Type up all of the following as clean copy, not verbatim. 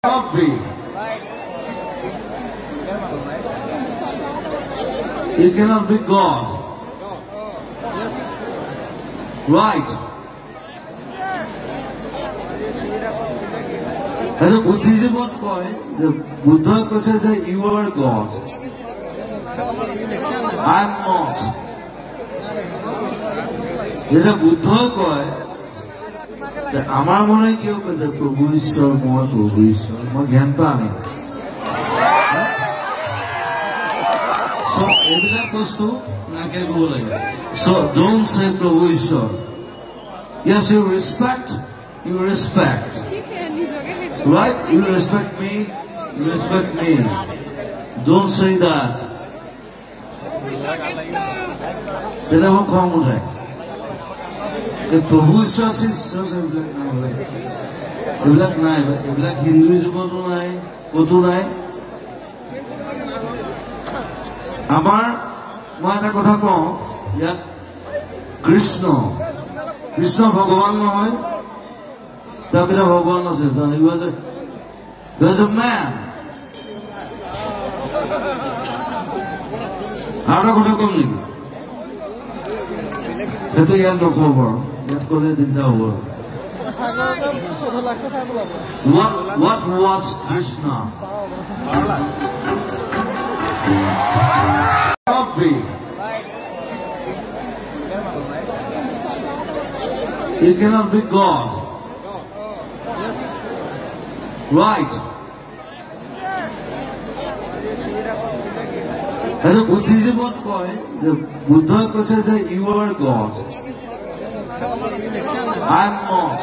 cannot be. You cannot be God. Right. And the Buddhism what koi, the Buddha says that you are God. I am not. The Buddha koi, the Amar Mone kyo the Prabhu Ishwar, Moha Prabhu Ishwar, Ma Gyanta nahi. So, everything goes to Nake go like. So, don't say Prabhu Ishwar. Yes, you respect. Right? You respect me. Don't say that. Then I won't come with the Prabhu Ishwar is just a black knife. A black Hinduism go to nai. Amar, মই এটা কথা কওঁ ইয়াত কৃষ্ণ ভগৱান নহয় তাৰপিছত ভগৱান আছে he was a man আৰু কথা কম নেকি সেইটো ইয়াত নকব ইয়াত ক'লে দিগদাৰ হ'ব what was Krishna cannot be. You cannot be God. Right. And the Buddhism what koi, the Buddha says that you are God. I am not.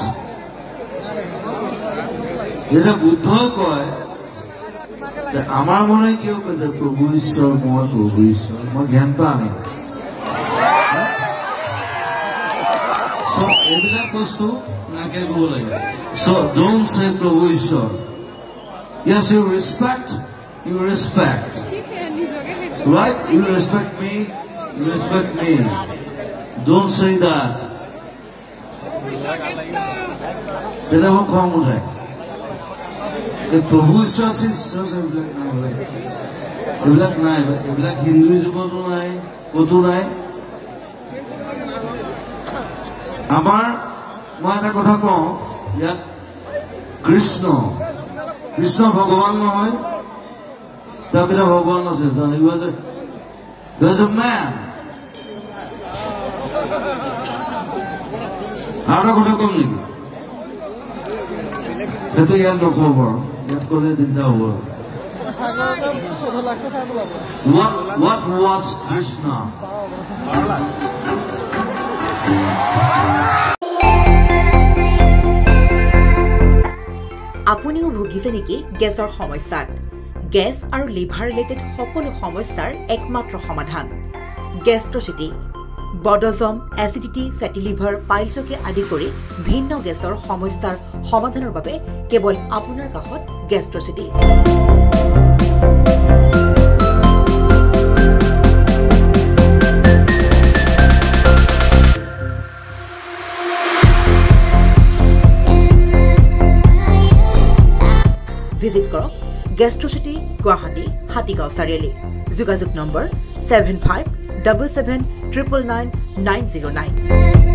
The Buddha koi, the Amar Mone kyo the Prabhu Ishwar, Moha Prabhu Ishwar, Ma Gyanta nahi. So, everything goes to Nake go like. So, don't say Prabhu Ishwar. Yes, you respect. Right? You respect me. Don't say that. Then I won't come with that. The Prabhu Ishwar is just a black knife. A black Hinduism go to nai. Amar, মই এটা কথা কওঁ ইয়াত কৃষ্ণ ভগৱান নহয় তাৰপিছত ভগৱান আছে he was a man আৰু কথা কম নেকি সেইটো ইয়াত নকব ইয়াত ক'লে দিগদাৰ হ'ব what was Krishna আপুনিও ভুগিছে নেকি গ্যাসৰ সমস্যাত গ্যাস আৰু লিভাৰ ৰিলেটেড সকলো সমস্যাৰ একমাত্ৰ সমাধান গ্যাস্ট্ৰচিটি বডজম এসিডিটি ফ্যাটি লিভাৰ পাইলছকে আদি কৰি ভিন্ন গ্যাসৰ সমস্যাৰ সমাধানৰ বাবে কেৱল আপোনাৰ কাষত গ্যাস্ট্ৰচিটি Visit Korok, Gastrocity, Guwahati, Hatigao Sariali. Zugazug number 7577999909.